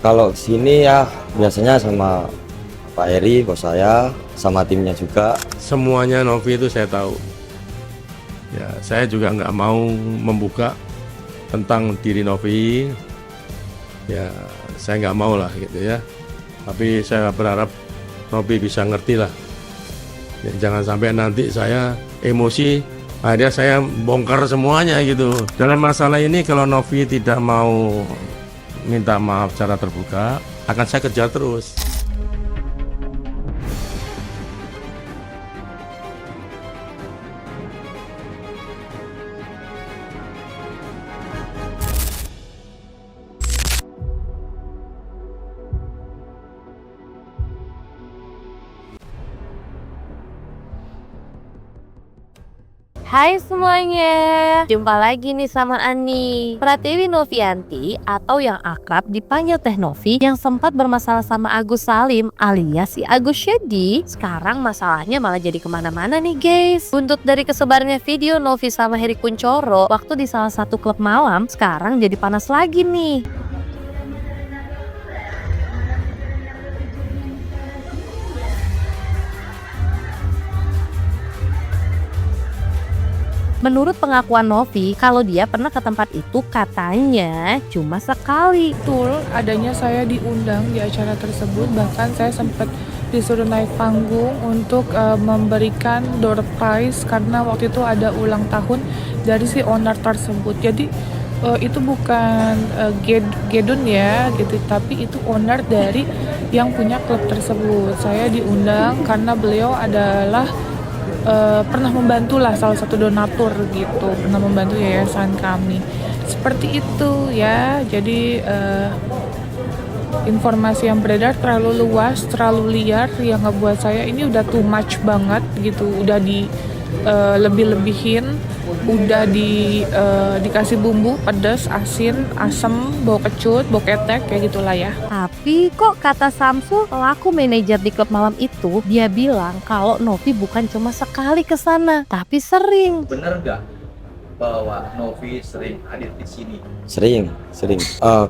Kalau sini ya biasanya sama Pak Heri, bos saya, sama timnya juga. Semuanya Novi itu saya tahu. Ya, saya juga nggak mau membuka tentang diri Novi. Ya, saya nggak mau lah gitu ya. Tapi saya berharap Novi bisa ngerti lah. Ya, jangan sampai nanti saya emosi, akhirnya saya bongkar semuanya gitu. Dalam masalah ini kalau Novi tidak mau minta maaf secara terbuka, akan saya kejar terus. Hai semuanya, jumpa lagi nih sama Ani Pratiwi Novianti atau yang akrab dipanggil Teh Novi yang sempat bermasalah sama Agus Salim alias si Agus Shedi. Sekarang masalahnya malah jadi kemana-mana nih guys. Buntut dari kesebarnya video Novi sama Heri Kunchoro waktu di salah satu klub malam, sekarang jadi panas lagi nih. Menurut pengakuan Novi, kalau dia pernah ke tempat itu katanya cuma sekali. Betul, adanya saya diundang di acara tersebut, bahkan saya sempat disuruh naik panggung untuk memberikan door prize karena waktu itu ada ulang tahun dari si owner tersebut. Jadi itu bukan Gedun ya gitu, tapi itu owner dari yang punya klub tersebut. Saya diundang karena beliau adalah pernah membantu lah, salah satu donatur gitu, pernah membantu yayasan kami seperti itu ya. Jadi informasi yang beredar terlalu luas, terlalu liar, yang ngebuat saya ini udah too much banget gitu, udah di lebih-lebihin, udah dikasih bumbu pedas, asin, asem, bau kecut, bau ketek, kayak gitulah ya. Tapi kok kata Samsul, pelaku manajer di klub malam itu, dia bilang kalau Novi bukan cuma sekali ke sana, tapi sering. Bener nggak bahwa Novi sering hadir di sini? Sering.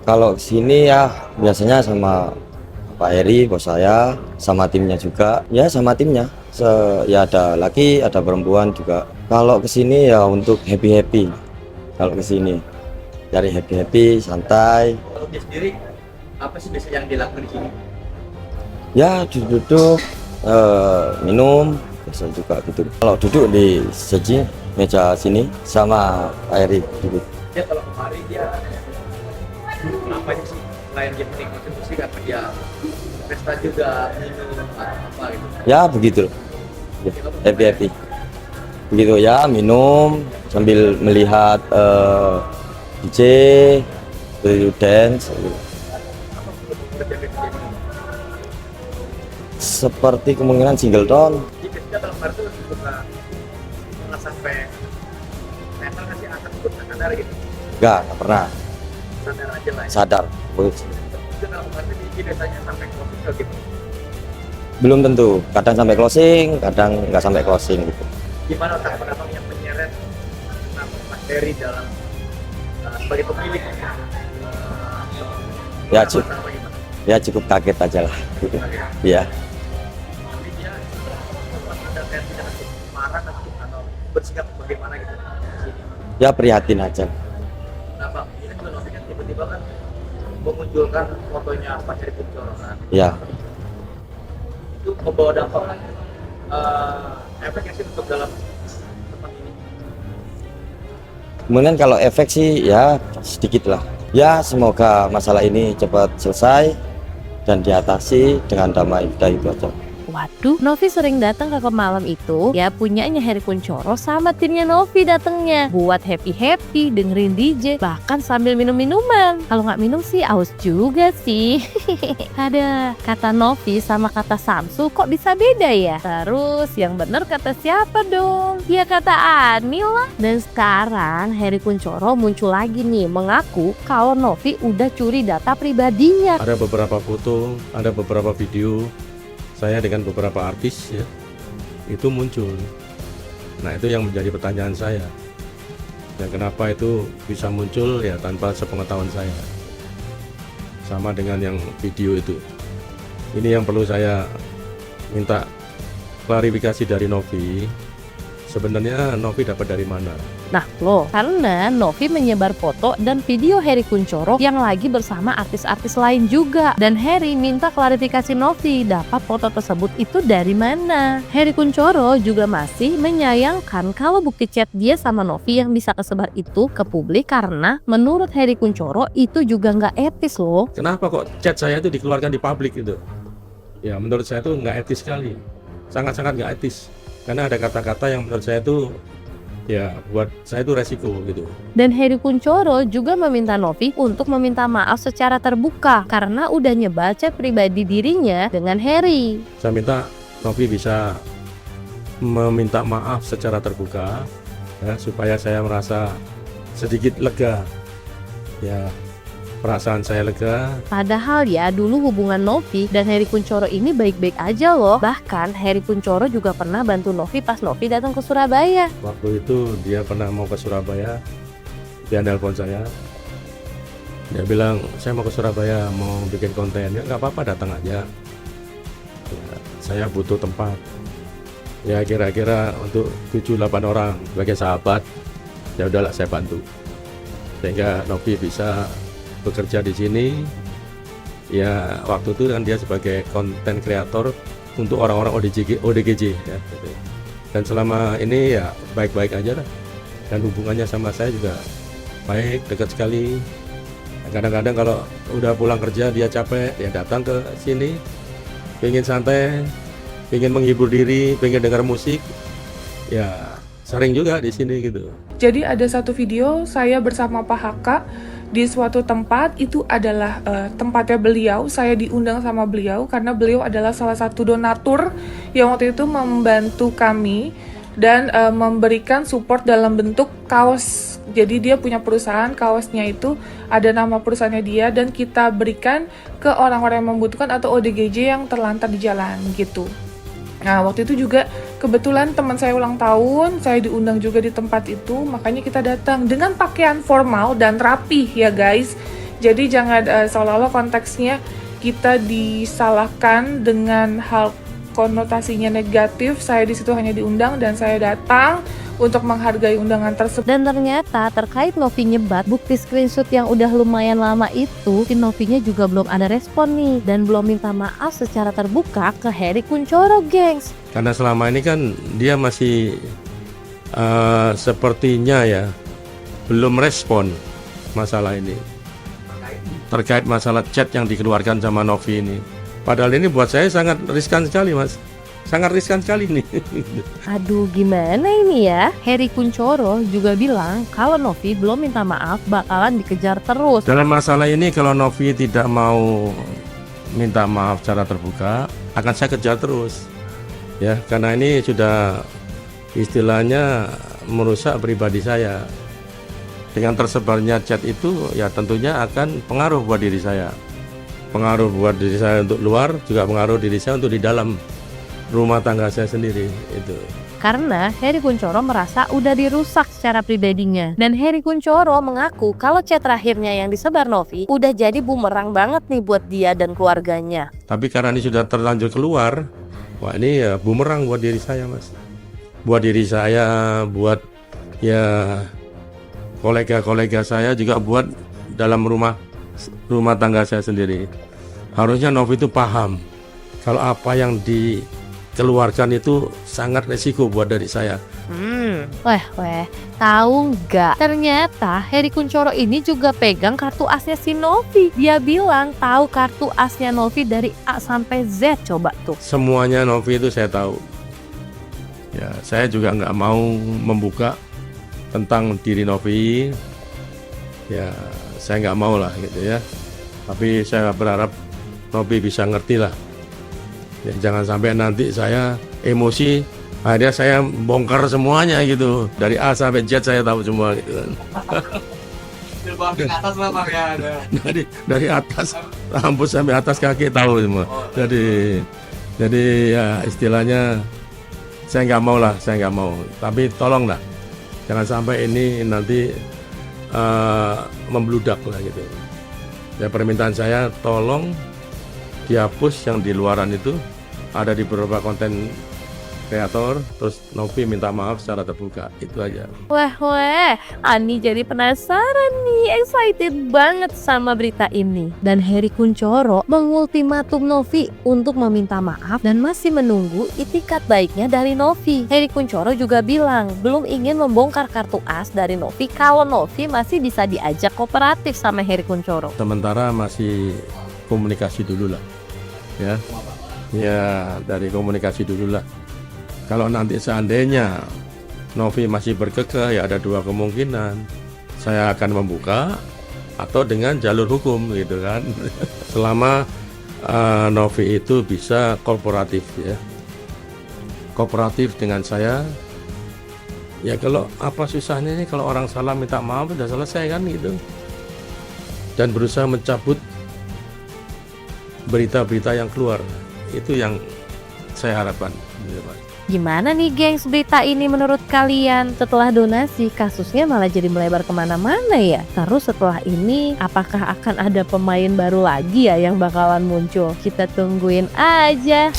Kalau sini ya biasanya sama Pak Heri, bos saya, sama timnya juga. Ya sama timnya. Ya ada laki, ada perempuan juga. Kalau kesini ya untuk happy. Kalau kesini cari happy, santai. Kalau dia sendiri, apa sih biasa yang dilakukan di sini? Ya duduk, minum, biasa juga gitu. Kalau duduk di seji meja sini sama Pak Heri duduk. Dia kalau kemarin dia apa sih selain dia menikmati musik, apa dia pesta juga, minum atau apa gitu? Ya begitu, ya, happy. Begitu ya, minum sambil melihat DJ, dance. Gitu. Seperti kemungkinan Singleton. Jadi ketika kalau kemarin tuh suka nggak sampai level ngasih atas ikut sadar gitu, Enggak pernah sadar aja lah ya. sadar. Itu kalau kemarin dia biasanya sampai closing gitu. Belum tentu, kadang sampai closing, kadang nggak sampai closing gitu. Gimana otak penabang yang menyeret nama Mas Heri dalam sebagai pemilik Ya, sama gimana? Ya cukup kaget aja lah gitu. Ya. Tapi dia sempat ada kayak tidak marah atau bersikap bagaimana gitu di sini. Ya prihatin aja. Nah Bang, ini juga Novi kan tiba-tiba kan memunculkan fotonya Mas Heri Kunchoro kan. Ya. Itu membawa dampak efek yang sih untuk dalam tempat ini. Kemudian kalau efek sih ya sedikit lah. Ya semoga masalah ini cepat selesai dan diatasi dengan damai. Udah itu aja. Waduh, Novi sering datang ke klub malam itu, ya punyanya Heri Kunchoro sama timnya Novi datangnya buat happy dengerin DJ, bahkan sambil minum minuman. Kalau nggak minum sih aus juga sih. Ada kata Novi sama kata Samsul kok bisa beda ya? Terus yang bener kata siapa dong? Ya kata Ani lah. Dan sekarang Heri Kunchoro muncul lagi nih mengaku kalau Novi udah curi data pribadinya. Ada beberapa foto, ada beberapa video saya dengan beberapa artis ya, itu muncul. Nah itu yang menjadi pertanyaan saya. Dan kenapa itu bisa muncul ya tanpa sepengetahuan saya. sama dengan yang video itu. Ini yang perlu saya minta klarifikasi dari Novi. Sebenarnya Novi dapat dari mana? Nah loh, karena Novi menyebar foto dan video Hery Kunchoro yang lagi bersama artis-artis lain juga. Dan Hery minta klarifikasi Novi, dapat foto tersebut itu dari mana? Hery Kunchoro juga masih menyayangkan kalau bukti chat dia sama Novi yang bisa kesebar itu ke publik karena menurut Hery Kunchoro itu juga nggak etis loh. Kenapa kok chat saya itu dikeluarkan di publik gitu? Ya menurut saya itu nggak etis sekali, sangat-sangat nggak etis. Karena ada kata-kata yang menurut saya itu ya buat saya itu resiko gitu. Dan Hery Kunchoro juga meminta Novi untuk meminta maaf secara terbuka karena udah nyebar chat pribadi dirinya dengan Hery. Saya minta Novi bisa meminta maaf secara terbuka ya, supaya saya merasa sedikit lega. Ya, perasaan saya lega. Padahal ya dulu hubungan Novi dan Hery Kunchoro ini baik-baik aja loh. Bahkan Hery Kunchoro juga pernah bantu Novi pas Novi datang ke Surabaya. Waktu itu dia pernah mau ke Surabaya, dia nelpon saya. Dia bilang, saya mau ke Surabaya, mau bikin konten. Ya nggak apa-apa, datang aja. Ya, saya butuh tempat. Ya kira-kira untuk 7-8 orang sebagai sahabat. Ya udahlah saya bantu. Sehingga Novi bisa bekerja di sini. Ya waktu itu kan dia sebagai konten kreator untuk orang-orang ODGJ ya, gitu. Dan selama ini ya baik-baik aja lah, dan hubungannya sama saya juga baik, dekat sekali. Kadang-kadang kalau udah pulang kerja dia capek, dia datang ke sini pengen santai, pengen menghibur diri, pengen dengar musik, ya sering juga di sini gitu. Jadi ada satu video saya bersama Pak Haka di suatu tempat, itu adalah tempatnya beliau. Saya diundang sama beliau karena beliau adalah salah satu donatur yang waktu itu membantu kami dan memberikan support dalam bentuk kaos. Jadi dia punya perusahaan, kaosnya itu ada nama perusahaannya dia dan kita berikan ke orang-orang yang membutuhkan atau ODGJ yang terlantar di jalan gitu. Nah waktu itu juga kebetulan teman saya ulang tahun, saya diundang juga di tempat itu, makanya kita datang dengan pakaian formal dan rapih ya guys. Jadi jangan seolah-olah konteksnya kita disalahkan dengan hal konotasinya negatif. Saya di situ hanya diundang dan saya datang untuk menghargai undangan tersebut. Dan ternyata terkait Novi nyebat bukti screenshot yang udah lumayan lama itu, si Novinya juga belum ada respon nih dan belum minta maaf secara terbuka ke Hery Kunchoro, gengs. Karena selama ini kan dia masih sepertinya ya belum respon masalah ini, terkait masalah chat yang dikeluarkan sama Novi ini. Padahal ini buat saya sangat riskan sekali, Mas. Sangat riskan sekali nih. Aduh gimana ini ya? Hery Kunchoro juga bilang kalau Novi belum minta maaf bakalan dikejar terus. Dalam masalah ini kalau Novi tidak mau minta maaf secara terbuka, akan saya kejar terus. Ya, karena ini sudah istilahnya merusak pribadi saya. Dengan tersebarnya chat itu ya tentunya akan pengaruh buat diri saya. Pengaruh buat diri saya untuk luar, juga pengaruh diri saya untuk di dalam rumah tangga saya sendiri itu. Karena Hery Kunchoro merasa udah dirusak secara pribadinya. Dan Hery Kunchoro mengaku kalau chat terakhirnya yang disebar Novi udah jadi bumerang banget nih buat dia dan keluarganya. Tapi karena ini sudah terlanjur keluar, wah ini ya bumerang buat diri saya, Mas. Buat diri saya, buat ya kolega-kolega saya, juga buat dalam rumah tangga saya sendiri. Harusnya Novi itu paham kalau apa yang dikeluarkan itu sangat resiko buat dari saya. Weh, tahu nggak? Ternyata Hery Kunchoro ini juga pegang kartu asnya si Novi. Dia bilang tahu kartu asnya Novi dari A sampai Z. Coba tuh. Semuanya Novi itu saya tahu. Ya, saya juga nggak mau membuka tentang diri Novi. Ya, saya nggak mau lah gitu ya. Tapi saya berharap Novi bisa ngerti lah. Ya, jangan sampai nanti saya emosi, akhirnya saya bongkar semuanya gitu. Dari A sampai Z saya tahu semua gitu kan. Dari atas lah Pak ya ada. Dari atas rambut sampai atas kaki tahu semua. Jadi ya istilahnya saya nggak mau lah, saya nggak mau. Tapi tolonglah jangan sampai ini nanti membludak lah gitu. Ya permintaan saya tolong dihapus yang di luaran itu, ada di beberapa konten kreator, terus Novi minta maaf secara terbuka, itu aja. Wah, Ani jadi penasaran nih, excited banget sama berita ini. Dan Heri Kunchoro mengultimatum Novi untuk meminta maaf dan masih menunggu itikat baiknya dari Novi. Heri Kunchoro juga bilang belum ingin membongkar kartu as dari Novi kalau Novi masih bisa diajak kooperatif sama Heri Kunchoro. Sementara masih komunikasi dulu lah, ya. Ya dari komunikasi dulu lah. Kalau nanti seandainya Novi masih berkekeh, ya ada dua kemungkinan. Saya akan membuka atau dengan jalur hukum gitu kan. Selama Novi itu bisa kooperatif ya. Kooperatif dengan saya. Ya kalau apa susahnya ini kalau orang salah minta maaf udah selesai kan gitu. Dan berusaha mencabut berita-berita yang keluar. Itu yang saya harapkan gitu, Pak. Gimana nih gengs berita ini menurut kalian? Setelah donasi kasusnya malah jadi melebar kemana-mana ya. Terus setelah ini apakah akan ada pemain baru lagi ya yang bakalan muncul? Kita tungguin aja.